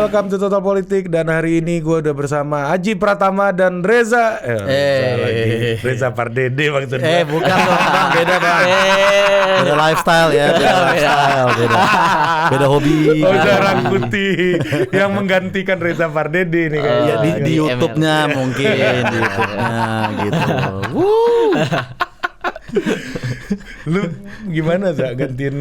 welcome to Total Politik. Dan hari ini gue udah bersama Aji Pratama dan Reza Reza Pardede maksudnya. Bukan dong bang, beda bang. Beda lifestyle ya, beda hobi. Orang putih yang menggantikan Reza Pardede ini kayaknya. Di YouTube-nya mungkin, di YouTube-nya gitu. Lu gimana Za gantiin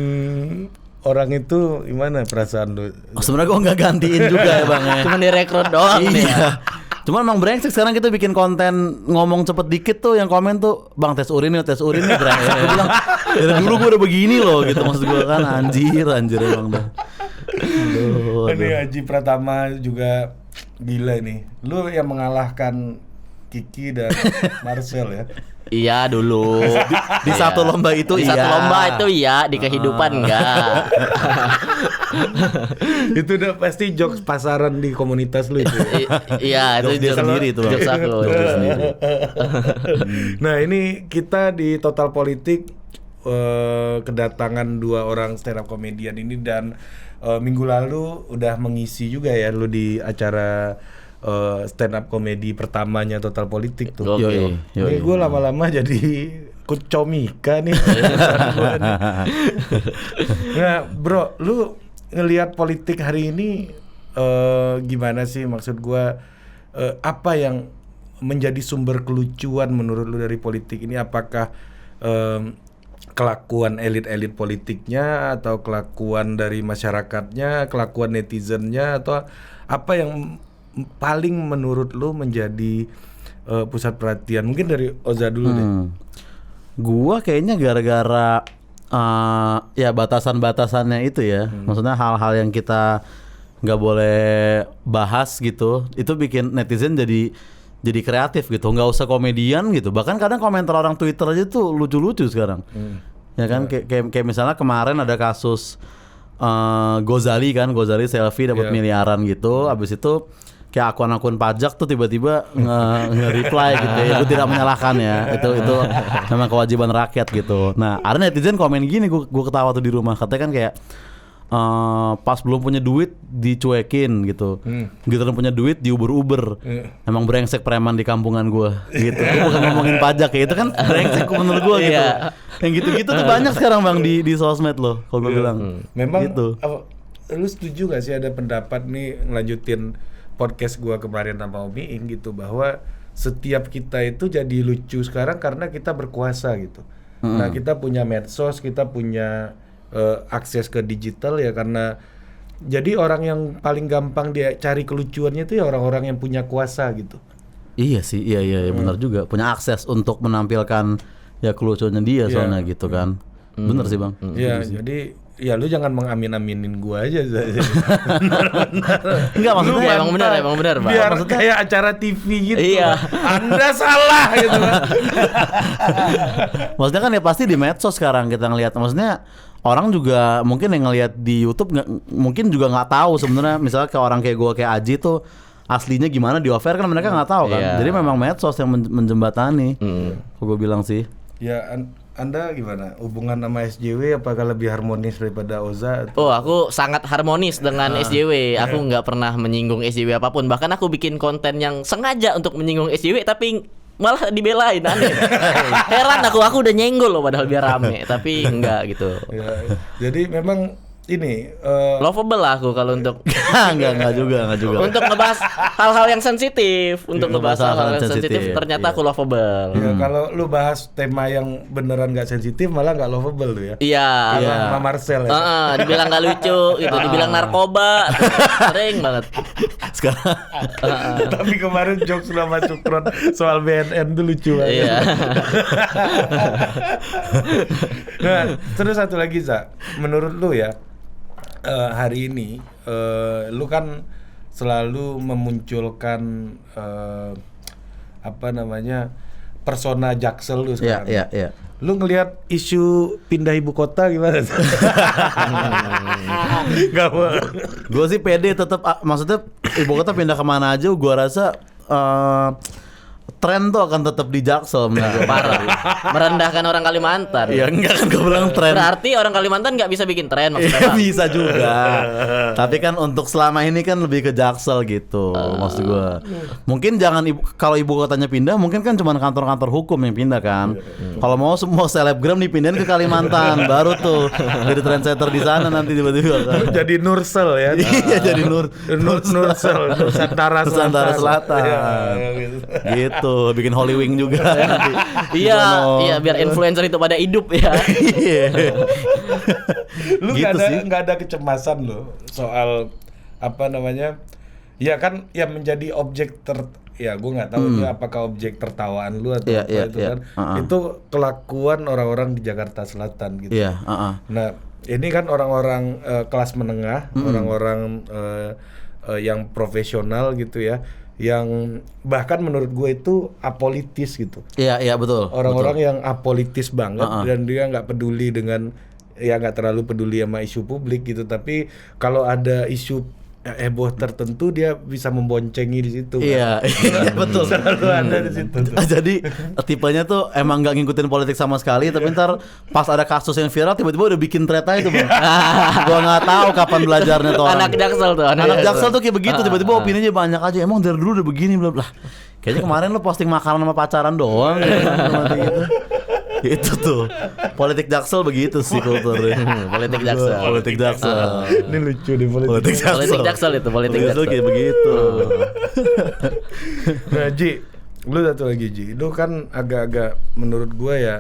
orang itu, gimana perasaan lu? Sebenarnya gue nggak gantiin juga ya bang ya. Cuma direkrut doang nih. Iya. Cuman emang brengsek sekarang kita bikin konten ngomong cepet dikit tuh yang komen tuh bang tes urin nih brengsek. Gue bilang dari dulu gue udah begini loh gitu, maksud gue kan anjir emang dah. Ini Aji Pratama juga gila nih. Lu yang mengalahkan Kiki dan Marcel ya. Iya dulu. Di satu lomba itu di iya. satu lomba itu iya, di kehidupan enggak. Itu udah pasti jokes pasaran di komunitas lu itu. Iya, itu dia sendiri itu. Jokes aku. Nah, ini kita di Total Politik kedatangan 2 orang stand up comedian ini dan minggu lalu udah mengisi juga ya lu di acara stand up komedi pertamanya Total Politik tuh. Ini gue lama-lama jadi kucomika nih. Nah bro, lu ngelihat politik hari ini gimana sih? Maksud gue apa yang menjadi sumber kelucuan menurut lu dari politik ini? Apakah kelakuan elit-elit politiknya, atau kelakuan dari masyarakatnya, kelakuan netizennya, atau apa yang paling menurut lu menjadi pusat perhatian? Mungkin dari Oza dulu deh. Gua kayaknya gara-gara ya batasan-batasannya itu ya. Maksudnya hal-hal yang kita nggak boleh bahas gitu, itu bikin netizen jadi kreatif gitu. Nggak usah komedian gitu. Bahkan kadang komentar orang Twitter aja tuh lucu-lucu sekarang. Ya kan kayak misalnya kemarin ada kasus Gozali selfie dapat miliaran gitu. Abis itu kayak akun-akun pajak tuh tiba-tiba nge-reply gitu ya. Gue tidak menyalahkan ya. Itu memang kewajiban rakyat gitu. Nah, ada netizen komen gini, gue ketawa tuh di rumah. Katanya kan kayak pas belum punya duit dicuekin gitu. Giliran punya duit diuber-uber. Emang brengsek preman di kampungan gue gitu. Gue bukan ngomongin pajak ya, itu kan brengsek menurut gue gitu. Yang gitu-gitu tuh banyak sekarang bang di sosmed loh. Kalau gue bilang. Memang gitu. Lu setuju gak sih ada pendapat nih ngelanjutin podcast gua kemarin sama Om Iing gitu, bahwa setiap kita itu jadi lucu sekarang karena kita berkuasa gitu. Nah, kita punya medsos, kita punya akses ke digital ya, karena jadi orang yang paling gampang dia cari kelucuannya itu ya orang-orang yang punya kuasa gitu. Iya sih, iya benar juga. Punya akses untuk menampilkan ya kelucuannya dia soalnya gitu kan. Bener sih bang. Iya, jadi ya lu jangan mengamin-aminin gua aja. Enggak, maksudnya emang benar, Pak. Biar maksudnya kayak acara TV gitu. Iya. Anda salah gitu kan. Maksudnya kan ya pasti di medsos sekarang kita ngelihat. Maksudnya orang juga mungkin yang ngelihat di YouTube mungkin juga nggak tahu sebenarnya. Misalnya kayak orang kayak gua kayak Aji tuh aslinya gimana di offer kan mereka nggak tahu kan. Jadi memang medsos yang menjembatani. Kalau gue bilang sih. Ya Anda gimana? Hubungan sama SJW apakah lebih harmonis daripada Oza? Oh, aku sangat harmonis dengan SJW. Aku nggak pernah menyinggung SJW apapun. Bahkan aku bikin konten yang sengaja untuk menyinggung SJW, tapi malah dibelain, aneh. Heran aku udah nyenggol loh padahal biar rame, tapi enggak gitu. Ya, jadi memang ini lovable lah aku kalau untuk enggak juga. Untuk ngebahas hal-hal yang sensitif, ternyata aku lovable. Ya, kalau lu bahas tema yang beneran nggak sensitif malah nggak lovable tuh ya. Iya. Sama Marcel ya. Dibilang nggak lucu gitu, dibilang narkoba, sering banget. Sekarang. Tapi kemarin jokes sama Sukron soal BNN tuh lucu banget. Iya. Nah, terus satu lagi Za, menurut lu ya, hari ini lu kan selalu memunculkan persona Jaksel lu sekarang. Iya. Lu ngelihat isu pindah ibu kota gimana? Gak mau. Gue sih pede tetap, maksudnya ibu kota pindah kemana aja gue rasa tren tuh akan tetap di Jaksel menurut gue. Parah. Merendahkan orang Kalimantan. Ya enggak kan gue bilang tren. Berarti orang Kalimantan nggak bisa bikin tren maksudnya. Iya Bang? bisa juga. Tapi kan untuk selama ini kan lebih ke Jaksel gitu maksud gue. Mungkin jangan kalau ibu kotanya pindah, mungkin kan cuma kantor-kantor hukum yang pindah kan. Kalau mau semua selebgram dipindahin ke Kalimantan, baru tuh jadi trendsetter di sana nanti tiba-tiba kan. Jadi Nursel ya. Iya jadi Nursel, Nusantara Nusantara Selatan. Iya, Gitu, bikin Holy Wing juga nanti. Iya, Sono. iya biar influencer itu pada hidup ya. Iya. Lu Gitu sih. nggak ada kecemasan lo soal apa namanya? Ya kan ya menjadi objek ya gue nggak tahu itu apakah objek tertawaan lu atau Iya, apa iya, itu iya. kan. Itu kelakuan orang-orang di Jakarta Selatan gitu. Iya, Nah, ini kan orang-orang kelas menengah, orang-orang yang profesional gitu ya, yang bahkan menurut gue itu apolitis gitu. Iya, iya betul. Orang-orang yang apolitis banget dan dia nggak peduli dengan ya nggak terlalu peduli sama isu publik gitu. Tapi kalau ada isu heboh tertentu dia bisa memboncengi di situ. Iya, iya betul. Selalu ada di situ. Tuh. Jadi tipenya tuh emang nggak ngikutin politik sama sekali, tapi ntar pas ada kasus yang viral tiba-tiba udah bikin thread itu bang. Gua nggak tahu kapan belajarnya tuh orang. Anak Jaksel tuh. Anak Jaksel tuh kayak begitu, tiba-tiba opininya banyak aja. Emang dari dulu udah begini bla bla. Kayaknya kemarin lo posting makanan sama pacaran doang gitu. Itu tuh politik Jaksel begitu sih kulturnya. Politik Jaksel. Politik Jaksel. Ini lucu nih politik. Politik Jaksel itu, politik Jaksel Jaksel. kayak begitu. Nah, Ji, lu satu lagi Ji. Lu kan agak-agak menurut gua ya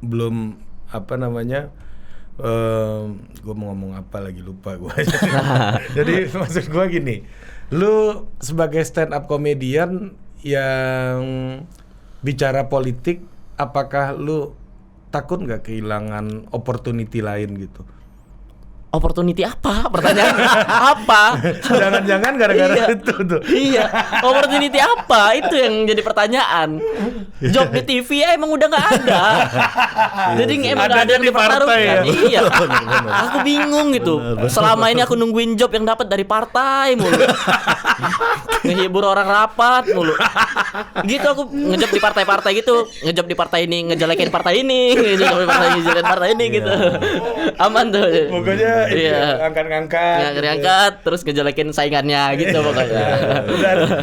belum apa namanya? Gua mau ngomong apa lagi lupa gua. Jadi maksud gua gini, lu sebagai stand up comedian yang bicara politik, apakah lu takut nggak kehilangan opportunity lain gitu? Opportunity apa? Pertanyaan apa? Jangan-jangan gara-gara Iya. itu tuh. Iya, opportunity apa? Itu yang jadi pertanyaan. Job di TV ya emang udah nggak ada. Jadi emang nggak ada Adanya yang di partai dipertaruhkan. ya? Iya. Aku bingung gitu. Selama ini aku nungguin job yang dapat dari partai mulu. Ngehibur orang rapat mulu. Gitu aku ngejob di partai-partai gitu. Ngejob di partai ini ngejelekin partai ini, ngejob di partai ini ngejelekin partai ini gitu. Aman tuh. Pokoknya Iya. angkat-angkat. Ngangkat terus ngejelekin saingannya gitu pokoknya.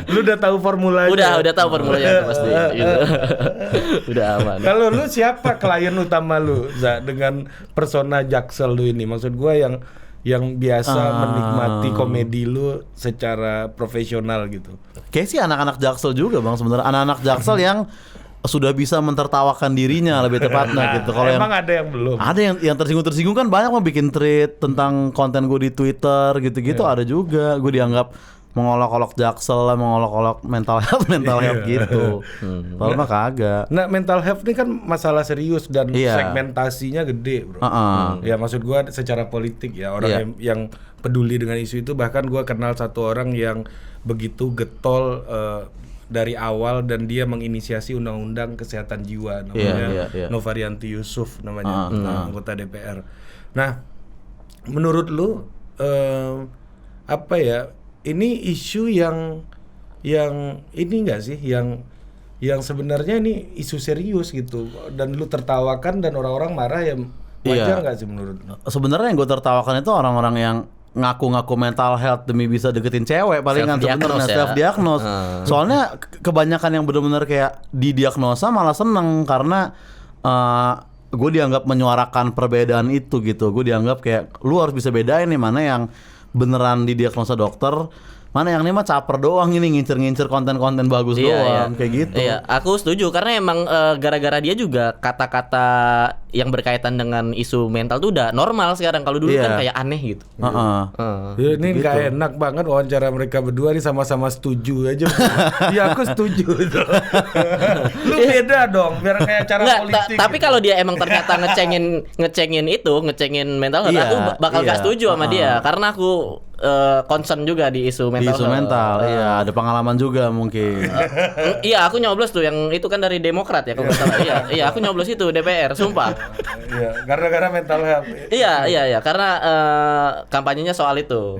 Lu udah tahu formulanya. Udah tahu formulanya pasti gitu. Udah aman. Kalau lu siapa klien utama lu Za, dengan persona Jaksel lu ini? Maksud gua yang biasa menikmati komedi lu secara profesional gitu. Kayak sih anak-anak Jaksel juga bang sebenarnya, anak-anak Jaksel yang sudah bisa mentertawakan dirinya lebih tepatnya gitu. Kalau Emang ada yang belum? ada yang tersinggung kan banyak mau bikin tweet tentang konten gue di Twitter gitu-gitu ada juga. Gue dianggap mengolok-olok Jaksel lah, mengolok-olok mental health gitu. Kalau mah kagak. Nah, mental health ini kan masalah serius dan Iya. segmentasinya gede, bro. Ya maksud gua secara politik ya orang yang peduli dengan isu itu. Bahkan gua kenal satu orang yang begitu getol dari awal dan dia menginisiasi undang-undang kesehatan jiwa namanya Novarianti Yusuf namanya anggota DPR. Nah, menurut lu apa ya? Ini isu yang ini enggak sih yang sebenarnya ini isu serius gitu dan lu tertawakan dan orang-orang marah ya wajar nggak sih menurut lu? Sebenarnya yang gue tertawakan itu orang-orang yang ngaku-ngaku mental health demi bisa deketin cewek palingan sebenarnya self-diagnose. Soalnya kebanyakan yang benar-benar kayak didiagnosa malah seneng karena gue dianggap menyuarakan perbedaan itu gitu. Gue dianggap kayak lu harus bisa bedain nih mana yang beneran didiagnosa dokter, mana yang ini mah caper doang ini ngincer-ngincer konten-konten bagus doang kayak gitu. Iya, aku setuju karena emang gara-gara dia juga kata-kata yang berkaitan dengan isu mental tuh udah normal sekarang. Kalau dulu kan kayak aneh gitu. Ya, ini nggak enak banget wawancara mereka berdua nih sama-sama setuju aja. Ya aku setuju itu. Lu beda dong, biar kayak cara politik. Tapi kalau dia emang ternyata ngecengin mental health, aku bakal gak setuju sama dia karena aku concern juga di isu mental. Di isu mental, iya ada pengalaman juga mungkin. Iya, aku nyoblos tuh yang itu kan dari Demokrat ya kalau nggak salah. Iya, aku nyoblos itu DPR, sumpah. Iya, gara-gara mental health. Iya, karena kampanyenya soal itu.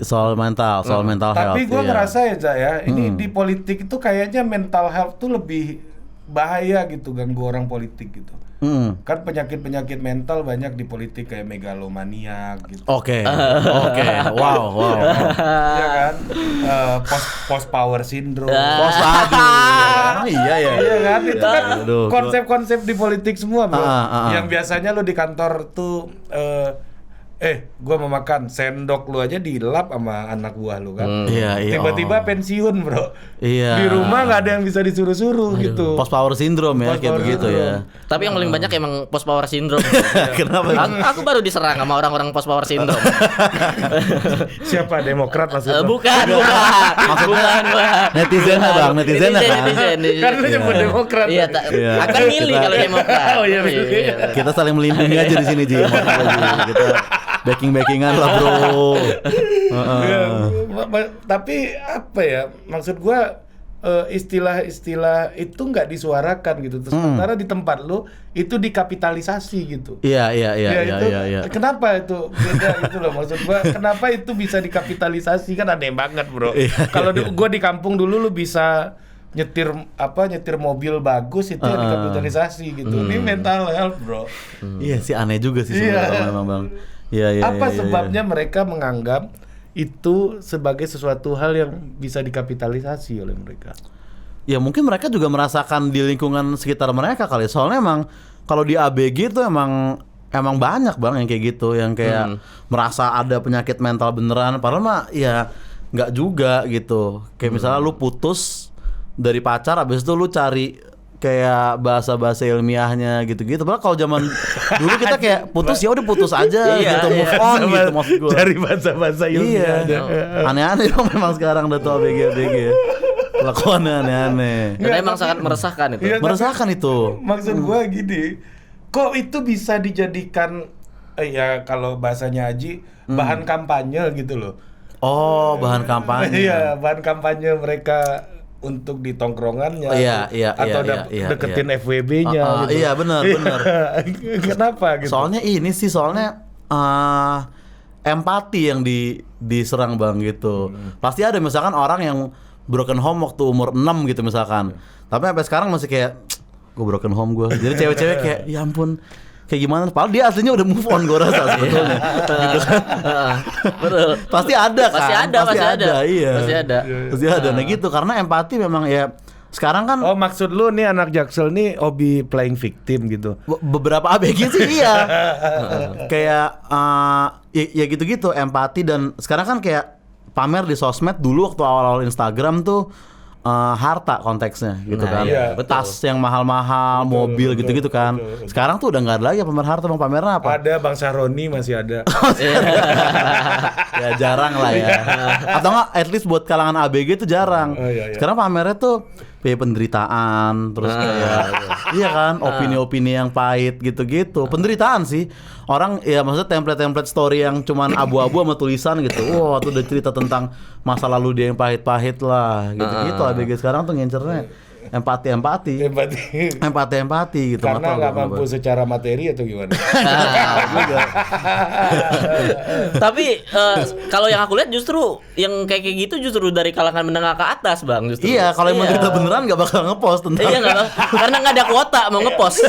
Soal mental health. Tapi gue iya. ngerasa ya, Cak, ya, ini di politik itu kayaknya mental health tuh lebih bahaya gitu, ganggu orang politik gitu. Kan penyakit-penyakit mental banyak di politik kayak megalomania gitu. Oke. Wow. Iya kan? Post power syndrome. Bos aduh. Iya ya. Iya kan? Itu kan Aduh, konsep-konsep di politik semua, Bro. Ah. Yang biasanya lu di kantor tuh gua mau makan, sendok lu aja dilap sama anak buah lu kan. Iya. Tiba-tiba pensiun, Bro. Iya. Di rumah nggak ada yang bisa disuruh-suruh gitu. Post power syndrome ya, Post kayak power begitu ya. Tapi yang paling banyak emang post power syndrome. Kenapa? Aku baru diserang sama orang-orang post power syndrome. Siapa Demokrat maksudnya? Bukan. Netizennya Bang, netizennya kan. Kan lu nyebut Demokrat. Iya, Iya. akan milih kalau Demokrat. Oh, iya, iya. Kita saling melindungi aja di sini Ji. Kita backing-backingan lah bro. Ya, tapi apa ya, maksud gua istilah-istilah itu nggak disuarakan gitu. Terus sementara di tempat lu itu dikapitalisasi gitu. Iya. Kenapa itu beda gitu loh, maksud gua kenapa itu bisa dikapitalisasi, kan aneh banget bro. Kalau gua di kampung dulu lu bisa nyetir mobil bagus itu yang dikapitalisasi gitu. Ini mental health bro. Iya sih, aneh juga sih sebenarnya memang Bang. Iya. Apa sebabnya mereka menganggap itu sebagai sesuatu hal yang bisa dikapitalisasi oleh mereka? Ya mungkin mereka juga merasakan di lingkungan sekitar mereka kali. Soalnya emang kalau di ABG itu emang banyak Bang yang kayak gitu, yang kayak merasa ada penyakit mental beneran. Padahal mah ya nggak juga gitu. Kayak misalnya lu putus dari pacar, abis itu lu cari kayak bahasa-bahasa ilmiahnya gitu-gitu. Padahal kalau zaman dulu kita kayak putus ya udah putus aja gitu, move on gitu maksud gua. Cari bahasa-bahasa ilmiah. Iya. Aneh-aneh dong memang sekarang udah tuh ABG. Kelakuannya aneh-aneh. Dan emang sangat meresahkan itu. Iya, Meresahkan itu. Maksud gua gini, kok itu bisa dijadikan ya kalau bahasanya Haji bahan kampanye gitu loh. Oh, bahan kampanye. Iya, bahan kampanye mereka untuk di tongkrongannya atau deketin FWB-nya gitu. Iya benar. Kenapa gitu? Soalnya empati yang diserang Bang gitu. Pasti ada misalkan orang yang broken home waktu umur 6 gitu misalkan. Tapi sampai sekarang masih kayak gue broken home gue. Jadi cewek-cewek kayak ya ampun, kayak gimana? Padahal dia aslinya udah move on gue rasa sebetulnya. Gitu kan. Betul. Pasti ada kan? Pasti ada. Iya. Pasti ada. Nah gitu, karena empati memang ya sekarang kan. Oh, maksud lu nih anak Jaksel nih hobi playing victim gitu. Beberapa ABG sih iya. Kayak ya gitu-gitu empati, dan sekarang kan kayak pamer di sosmed. Dulu waktu awal-awal Instagram tuh harta konteksnya gitu kan. Iya, tas yang mahal-mahal, mobil gitu-gitu kan. Betul. Sekarang tuh udah nggak ada lagi pamer harta, Bang. Pamernya apa? Ada Bang Saroni masih ada. Ya jarang lah ya. Atau nggak, at least buat kalangan ABG itu jarang. Iya. Sekarang pamernya tuh kayak penderitaan, terus kayak iya kan, opini-opini yang pahit gitu-gitu. Penderitaan sih. Orang ya maksudnya template-template story yang cuman abu-abu sama tulisan gitu. Wah, tuh udah cerita tentang masa lalu dia yang pahit-pahit lah, gitu-gitu. ABG sekarang tuh ngincernya empati gitu. Karena nggak mampu secara materi atau gimana? Tapi kalau yang aku lihat justru yang kayak gitu justru dari kalangan menengah ke atas Bang justru. Iya, kalau emang cerita beneran nggak bakal ngepost tentang. Iya nggak, karena nggak ada kuota mau ngepost.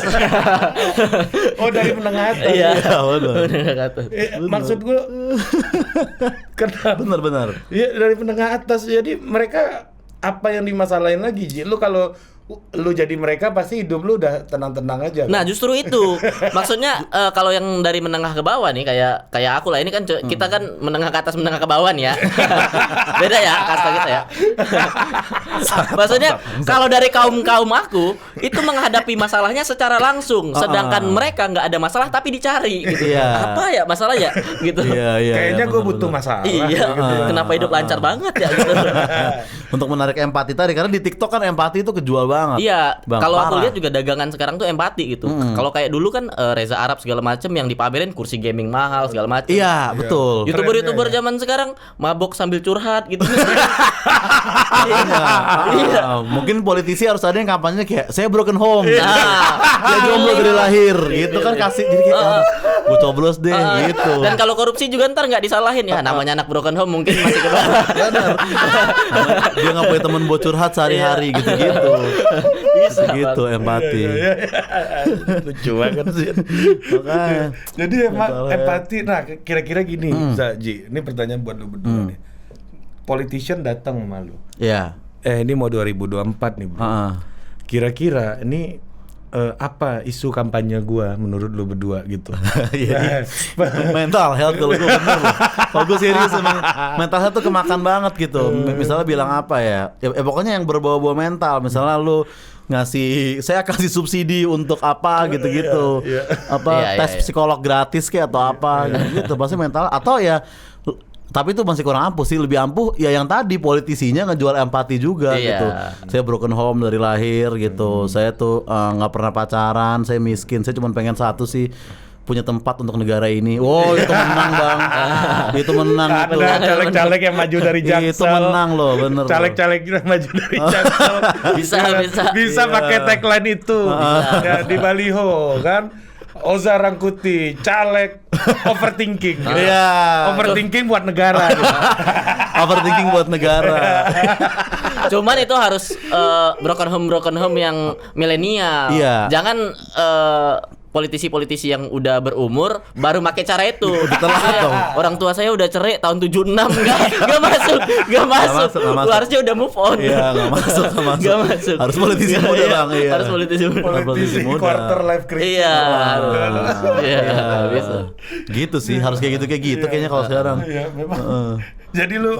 Oh, dari menengah atas. Iya, benar. Maksud gue, benar. Iya, dari menengah atas. Jadi mereka apa yang dimasalahin lagi, Ji? Lu kalau lu jadi mereka pasti hidup lu udah tenang-tenang aja kan? Nah justru itu maksudnya kalau yang dari menengah ke bawah nih kayak aku lah, ini kan kita kan menengah ke atas menengah ke bawah nih ya. Beda ya kasta kita ya. Maksudnya kalau dari kaum aku itu menghadapi masalahnya secara langsung, sedangkan mereka nggak ada masalah tapi dicari gitu. Apa ya masalahnya gitu. Kayaknya gue butuh masalah. Iya. Kenapa hidup lancar banget ya gitu. Untuk menarik empati tadi, karena di TikTok kan empati itu kejual banget banget. Iya, Bang, kalau aku parah. lihat juga dagangan sekarang tuh empati gitu. Kalau kayak dulu kan Reza Arab segala macem yang dipamerin kursi gaming mahal segala macem. Iya, betul. YouTuber zaman sekarang mabok sambil curhat gitu. Iya. Mungkin politisi harus ada yang kampanye kayak saya broken home. Nah, Dia jomblo dari lahir gitu kan kasih jadi kayak gue coblos deh gitu. Dan kalau korupsi juga ntar nggak disalahin ya, namanya anak broken home mungkin masih ke bawah. Dia nggak punya teman buat curhat sehari-hari gitu-gitu. Gitu empati. Lucu banget sih. Makanya. Jadi emang Mental health. empati. Nah, kira-kira gini, Ji. Ini pertanyaan buat lu berdua nih. Politician datang sama lu. Iya. Ini mau 2024 nih, Bro. Heeh. Kira-kira ini apa isu kampanye gua menurut lu berdua gitu? Iya. Mental health kalau gue bener loh. Kalau gue serius emang mental health tuh kemakan banget gitu. Misalnya bilang apa ya? Pokoknya yang berbau-bau mental. Misalnya lu saya kasih subsidi untuk apa gitu-gitu. Apa Iya, tes iya. psikolog gratis kayak atau apa gitu. Pasti mental atau ya tapi itu masih kurang ampuh sih, lebih ampuh ya yang tadi politisinya ngejual empati juga Iya. gitu. Saya broken home dari lahir gitu. Saya tuh nggak pernah pacaran, saya miskin, saya cuma pengen satu sih punya tempat untuk negara ini. Wow, itu menang bang, itu menang itu. Ada caleg-caleg yang maju dari Jaksel. Itu menang loh, bener. loh. Caleg-caleg yang maju dari Jaksel. Bisa pakai tagline itu. Ya, di baliho kan. Oza Rangkuti, caleg overthinking. Gitu. Iya. Overthinking buat negara. Gitu. Overthinking buat negara. Cuman itu harus broken home yang milenial. Iya. Jangan politisi-politisi yang udah berumur baru pakai cara itu. telat Iya. dong. Orang tua saya udah cerai tahun 76 enggak masuk. masuk. Lu harusnya udah move on. Iya, nggak masuk. Nggak masuk. Harus politisi Iya, muda iya. bang. Iya. Harus politisi muda. Politisi muda. quarter life crisis. Iya. Iya, bisa. Gitu sih, harus kayak gitu kayaknya kalau sekarang. Iya, memang. Jadi lu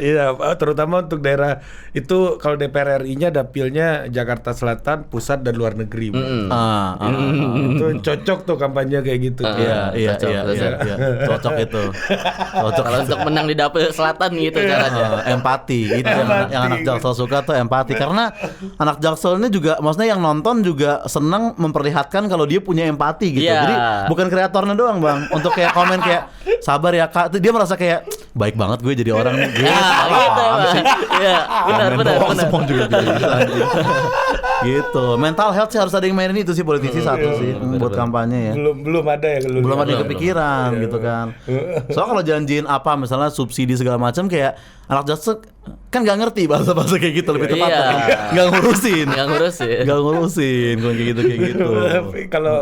iya, terutama untuk daerah itu kalau DPR RI-nya dapilnya Jakarta Selatan, pusat dan luar negeri. Bang. Itu cocok tuh kampanye kayak gitu. Iya, Cocok. cocok itu. Cocok. Kalau untuk menang di dapil selatan gitu caranya. Empati itu yang anak Jaksel suka tuh empati karena anak Jaksel ini juga maksudnya yang nonton juga senang memperlihatkan kalau dia punya empati gitu. Iya. Jadi bukan kreatornya doang bang, untuk kayak komen kayak sabar ya kak, tuh dia merasa kayak baik banget gue jadi orang nih. Gue Nah, gitu Bang. Iya, benar. Semua juga bisa. Gitu. Mental health sih harus ada yang mainin itu sih politisi satu sih buat kampanye ya. Belum ada ya kalau Belum lihat. ada yang kepikiran gitu kan. Soalnya kalau janjiin apa misalnya subsidi segala macam kayak anak Jaksel kan nggak ngerti bahasa-bahasa kayak gitu lebih tepatnya. Iya. Nggak ngurusin. Nggak ngurusin kalau kayak gitu. Tapi kalau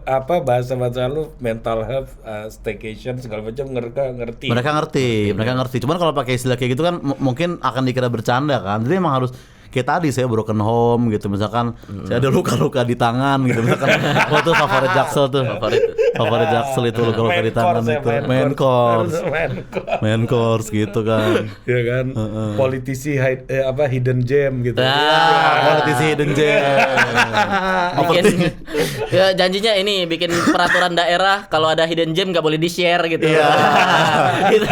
apa bahasa lu mental health, staycation segala macam mereka ngerti. Mereka ngerti. Cuman kalau pakai istilah kayak gitu kan mungkin akan dikira bercanda kan. Jadi emang harus kayak tadi saya broken home gitu misalkan saya ada luka-luka di tangan gitu misalkan tuh favorit Jaksel tuh favorit Jaksel itu luka-luka di tangan itu main course gitu kan ya kan politisi hidden gem gitu. politisi hidden gem bikin ya janjinya ini bikin peraturan daerah kalau ada hidden gem nggak boleh di share gitu. Gitu.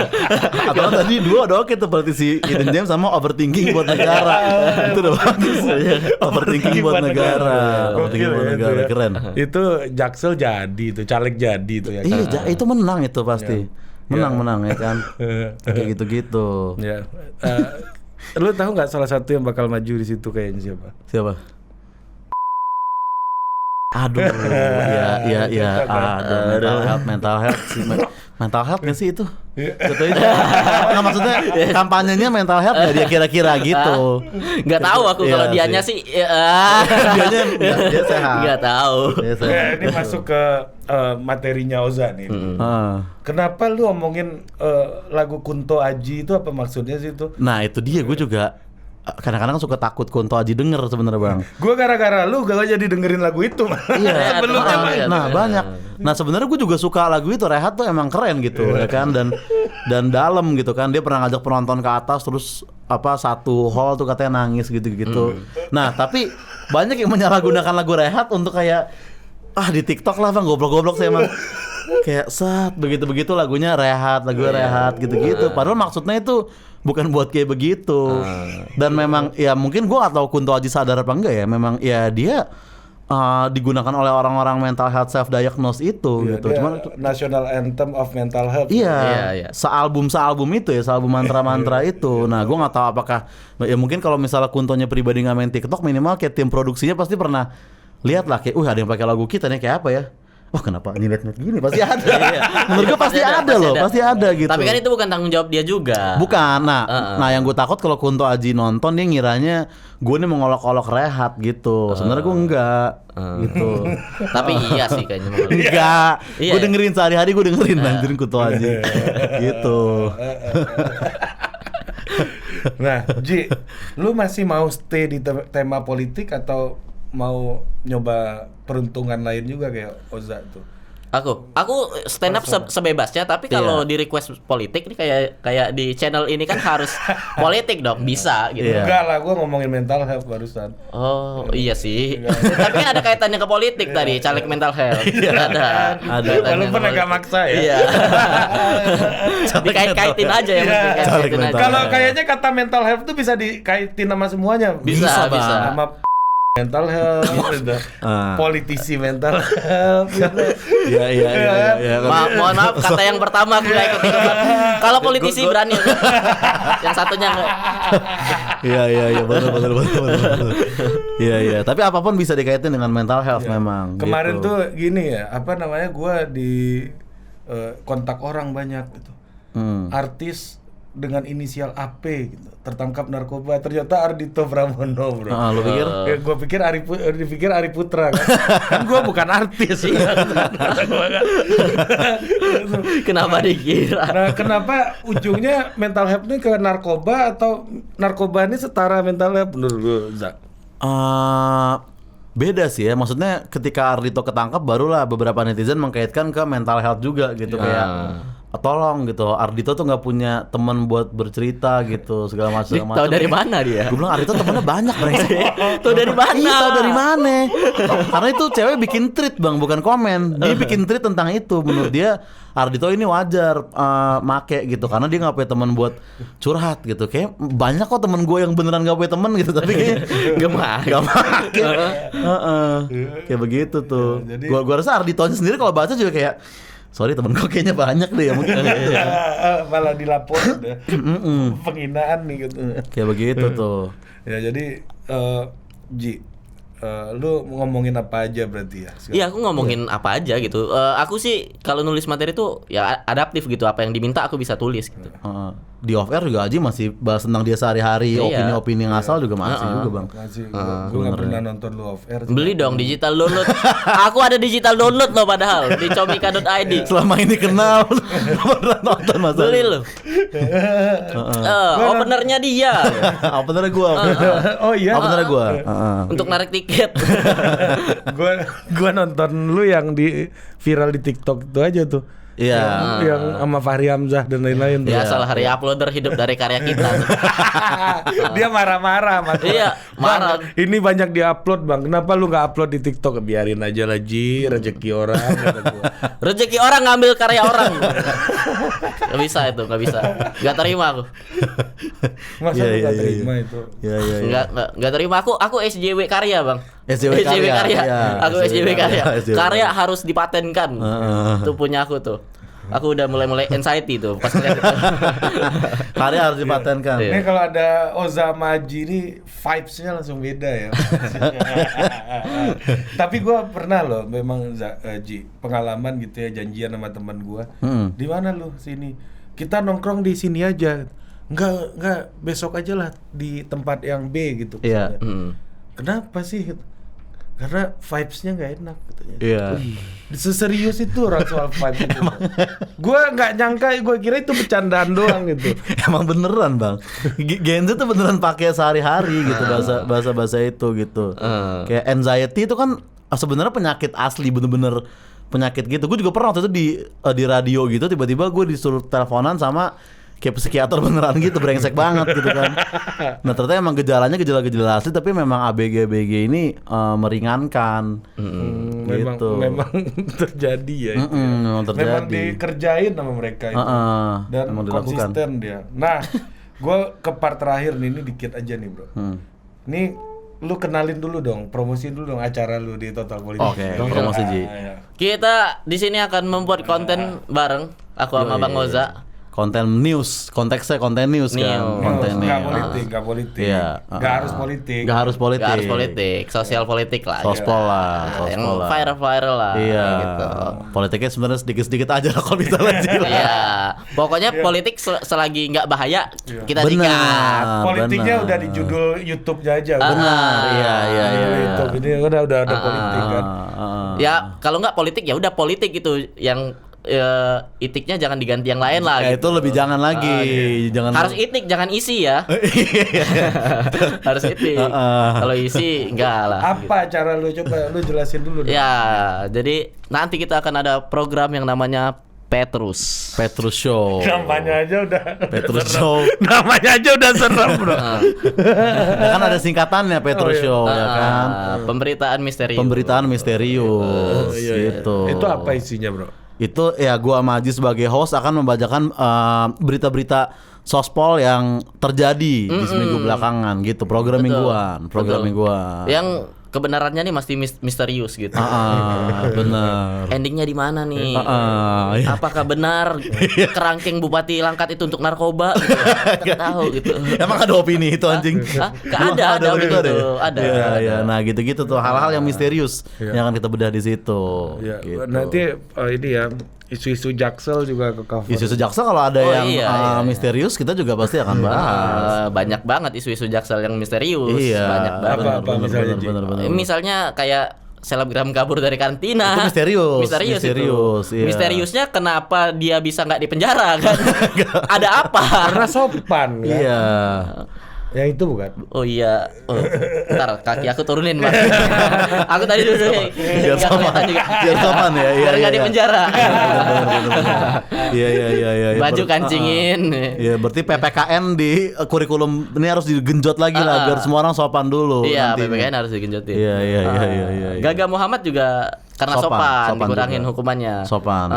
atau tadi dua oke tuh politisi hidden gem sama overthinking buat negara itu udah bagus overthinking buat negara keren Itu Jaksel jadi itu caleg jadi itu ya. iya itu menang itu pasti menang ya kan kayak gitu Ya. Lu tahu nggak salah satu yang bakal maju di situ kayaknya siapa? Aduh, ya, mental health sih, mental health nggak sih itu? Contohnya, nggak maksudnya kampanyenya mental health nggak dia kira-kira gitu? Nggak tahu aku kalau Iya dianya sih. Dianya dia sehat. Nggak tahu. Dia sehat. Ini masuk ke materinya Oza nih. Kenapa lu ngomongin lagu Kunto Aji itu apa maksudnya sih itu? Nah itu dia, gue juga kadang-kadang suka takut Kunto Aji denger sebenarnya bang. Gue gara-gara lu gak jadi dengerin lagu itu. Iya. Sebelumnya. Nah banyak. Nah sebenarnya gue juga suka lagu itu. Rehat tuh emang keren gitu ya kan dan dalam gitu kan. Dia pernah ngajak penonton ke atas terus satu hall tuh katanya nangis gitu-gitu. Nah tapi banyak yang menyalahgunakan lagu Rehat untuk kayak di TikTok lah bang, goblok-goblok saya emang. Kayak begitu-begitu lagunya rehat gitu-gitu. Padahal maksudnya itu bukan buat kayak begitu. Dan memang ya mungkin gue nggak tahu Kunto Aji sadar apa enggak ya. Memang ya dia digunakan oleh orang-orang mental health self diagnose itu gitu. Dia Cuman National Anthem of Mental Health. Iya. sealbum itu ya, sealbum mantra-mantra itu. Nah, gue nggak tahu apakah ya mungkin kalau misalnya Kuntonya pribadi nggak main TikTok, minimal kayak tim produksinya pasti pernah lihat lah kayak, ada yang pakai lagu kita nih kayak apa ya? Wah, kenapa nyilet-nyilet gini? Pasti ada. Menurut gue pasti ada loh, pasti ada gitu. Tapi kan itu bukan tanggung jawab dia juga. Bukan. Nah yang gue takut kalau Kunto Aji nonton dia ngiranya gue nih mengolok-olok Rehat gitu. Sebenarnya gue enggak gitu. Tapi iya sih kayaknya. Enggak. Iya. Gue dengerin sehari-hari, gue dengerin anjirin Kunto Aji. Gitu. Nah, Ji, lu masih mau stay di tema politik atau mau nyoba peruntungan lain juga kayak Oza tuh? Aku stand up sebebasnya, tapi kalau di request politik nih kayak di channel ini kan harus politik dong, bisa gitu. Enggak lah, gua ngomongin mental health barusan. Oh iya sih. Tapi kan ada kaitannya ke politik tadi, caleg mental health. Ada. Walaupun agak maksa ya. Iya. Dikait-kaitin aja ya. Kalau kayaknya kata mental health tuh bisa dikaitin sama semuanya. Bisa. Sama mental health, politisi mental health. Iya. Mohon maaf, kata yang pertama aku nggak ikut. Kalau politisi berani, yang satunya nggak. Iya, betul. Iya. Tapi apapun bisa dikaitin dengan mental health memang. Kemarin gitu. tuh gini ya, gua di kontak orang banyak gitu. Artis dengan inisial AP gitu, tertangkap narkoba, ternyata Ardhito Pramono, bro. Lu pikir? Gue pikir Ari Putra kan. Kan gue bukan artis. Kenapa dikira? Nah, kenapa ujungnya mental health ini ke narkoba, atau narkoba ini setara mental health menurut lu, Zak? Beda sih ya, maksudnya ketika Ardhito ketangkap barulah beberapa netizen mengkaitkan ke mental health juga gitu, kayak tolong gitu, Ardhito tuh nggak punya teman buat bercerita gitu, segala macam. Tahu dari mana dia? Gue bilang Ardhito temennya banyak, brengsek. Tahu dari mana? Iya, tahu dari mana? Karena itu cewek bikin tweet bang, bukan komen. Dia bikin tweet tentang itu. Menurut dia Ardhito ini wajar make gitu, karena dia nggak punya teman buat curhat gitu. Kayak banyak kok temen gue yang beneran nggak punya teman gitu, tapi Gak make. Kayak begitu tuh. Gua rasa Ardhitonya sendiri kalau baca juga kayak, sorry temen gue kayaknya banyak deh ya mungkin. Malah dilaporin deh. Penghinaan nih gitu. Kayak begitu tuh. Ya jadi Ji, lu ngomongin apa aja berarti ya? Iya, aku ngomongin apa aja gitu. Aku sih kalau nulis materi tuh ya adaptif gitu, apa yang diminta aku bisa tulis gitu. Di off air juga Aji masih bahas tentang dia sehari-hari, opini-opini ngasal juga masih juga bang. Masih, gue nggak pernah nonton lu off air. Beli dong digital download. Aku ada digital download loh padahal di comika.id. Selama ini kenal, pernah nonton Mas. Beli loh. Openernya dia. Openernya gua. Oh iya. Openernya gua. Untuk narik tiket. Gua nonton lu yang di viral di TikTok itu aja tuh. Iya. Yang sama Fahri Hamzah dan lain-lain tuh. Ya salah hari uploader hidup dari karya kita. Dia marah-marah mas. Iya, marah. Bang, ini banyak diupload bang. Kenapa lu nggak upload di TikTok? Biarin aja lah Ji, rezeki orang. Kata gua. Rezeki orang ngambil karya orang. Gak bisa itu, gak bisa. Gak terima aku. Masa lu nggak terima itu? Iya. Gak terima aku SJW karya bang. SJW karya. Iya, Aku SJW karya. Karya harus dipatenkan. Itu punya aku tuh. Aku udah mulai anxiety tuh pas lihat itu. Karya harus dipatenkan. Ini kalau ada Oza Maji ini vibes-nya langsung beda ya. Tapi gue pernah loh memang Ji, pengalaman gitu ya, janjian sama teman gue. Di mana lu? Sini. Kita nongkrong di sini aja. Enggak, besok aja lah di tempat yang B gitu. Iya. Kenapa sih? Karena vibes-nya nggak enak katanya. Iya. Seserius itu orang soal vibes itu. Gue nggak nyangka, gue kira itu bercandaan doang gitu. Emang beneran bang. Gen Z tuh beneran pakai sehari-hari gitu bahasa itu gitu. Kayak anxiety itu kan sebenarnya penyakit asli, bener-bener penyakit gitu. Gue juga pernah waktu itu di radio gitu, tiba-tiba gue disuruh teleponan sama kayak psikiater beneran gitu, brengsek banget gitu kan. Nah ternyata emang gejalanya gejala-gejala asli, tapi memang ABG ini meringankan. Gitu. Memang terjadi ya. Memang terjadi. Memang dikerjain sama mereka itu. Dan memang konsisten dia. Nah, Gua ke part terakhir nih, ini dikit aja nih bro. Nih lu kenalin dulu dong, promosiin dulu dong acara lu di Total Politik. Oke, promosi Ji. Ya. Kita di sini akan membuat konten bareng aku sama Bang Oza. Konten news, konteksnya konten news kan, konten Nggak politik. Iya, Nggak harus politik. Nggak harus politik. Gak harus politik, sosial politik lah. Sospol lah, Yang sospol lah. viral lah. Iya. Gitu. Politiknya sebenarnya sedikit-sedikit aja lah kalau bisa lanjut. Iya, pokoknya politik selagi nggak bahaya kita Benar. sikat. Politiknya benar. udah di judul YouTube-nya aja. Benar, iya. YouTube ini udah ada politik kan. Ya kalau nggak politik ya udah politik itu yang itiknya jangan diganti yang lain lah. Ya Gitu. itu lebih jangan lagi, jangan Harus itik jangan isi ya. Harus itik. Kalau isi enggak lah. Apa cara lu, coba lu jelasin dulu dong. Ya, jadi nanti kita akan ada program yang namanya Petrus. Petrus Show. Namanya aja udah Petrus Show. namanya aja udah serem bro. Ya kan ada singkatannya Petrus Show ya kan. Pemberitaan misterius. Pemberitaan misterius gitu. Itu apa isinya bro? Itu ya gua sama Aji sebagai host akan membacakan berita-berita sospol yang terjadi di seminggu belakangan gitu. Program mingguan. Yang kebenarannya nih masih misterius gitu. Bener. Endingnya di mana nih? Iya. Apakah benar kerangkeng Bupati Langkat itu untuk narkoba? Gitu. Nggak tahu gitu. Emang ada opini itu anjing? Hah? Emang Ada begitu begitu. ya? Ada. Iya. Nah gitu-gitu tuh hal-hal yang misterius yang akan kita bedah di situ. Ya, Gitu. nanti ini ya isu-isu Jaksel juga ke cover. Isu Jaksa kalau ada yang iya. misterius kita juga pasti akan bahas. Banyak banget isu-isu Jaksel yang misterius. Iya. Banyak banget. Apa misalnya, Ji? Misalnya kayak selebgram kabur dari karantina. Itu misterius. Misterius itu. Iya. Misteriusnya kenapa dia bisa nggak dipenjara kan? Ada apa? Karena sopan kan. Iya. Yang itu bukan. Oh iya. Oh, ntar kaki aku turunin Bang. Aku tadi duduk Biar sopan. Biar sopan ya. Iya. Biar nggak dipenjara. Iya. Baju kancingin. Iya, berarti PPKN di kurikulum ini harus digenjot lagi lah biar semua orang sopan dulu. Iya, nantinya. PPKN harus digenjotin. Iya. Gaga Muhammad juga karena sopan dikurangin juga. hukumannya. Sopan.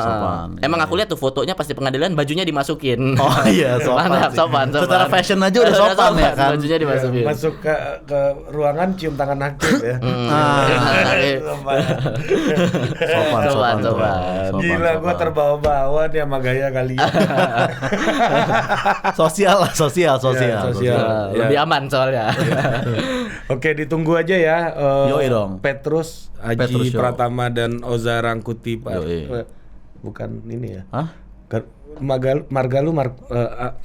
Emang aku lihat tuh fotonya pas di pengadilan bajunya dimasukin. Oh iya, sopan. Mantap, sih. sopan. Secara fashion aja udah sopan ya kan. Bajunya dimasukin. Masuk ke ruangan cium tangan hakim ya. Sopan. Gila gua terbawa-bawa nih sama gaya kalian. Sosial. Ya. Lebih aman soalnya. Oke, ditunggu aja ya. Yoi dong. Petrus, Aji Petrus Show. Pratama dan Oza Rangkuti Pak. Yoi. Bukan ini ya. Hah? Margalu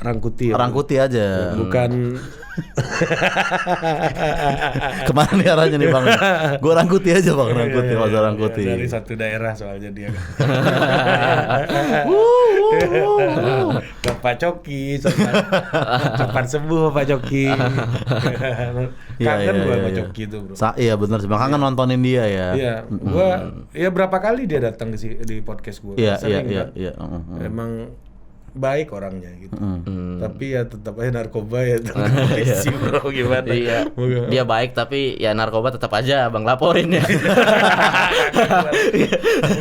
Rangkuti. Ya? Rangkuti aja. Bukan. Kemana nih arahnya nih Bang? Gue Rangkuti aja Bang, Rangkuti, Oza Rangkuti. Dari satu daerah soalnya dia. Pak Coki, cepat sembuh Pak Coki. Kangen gua sama Coki itu bro. Iya benar sih, kangen nontonin dia ya. Iya, gua ya berapa kali dia datang di podcast gua. Iya. Sering kan? Emang baik orangnya gitu. Tapi ya tetap aja narkoba ya polisi bro, gimana? Iya. Dia baik tapi ya narkoba tetap aja Bang laporin ya.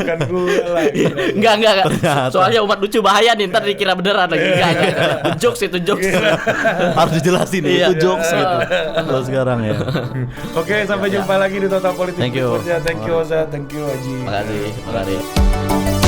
Bukan gua lah. Enggak. Soalnya umat lucu bahaya nih, ntar dikira beneran lagi. Enggak. Jokes itu jokes. Harus dijelasin itu jokes gitu. Kalau sekarang ya. Oke, sampai jumpa lagi di Total Politik. Thank you. Berikutnya. Thank you Oza, thank you Aji. Makasih.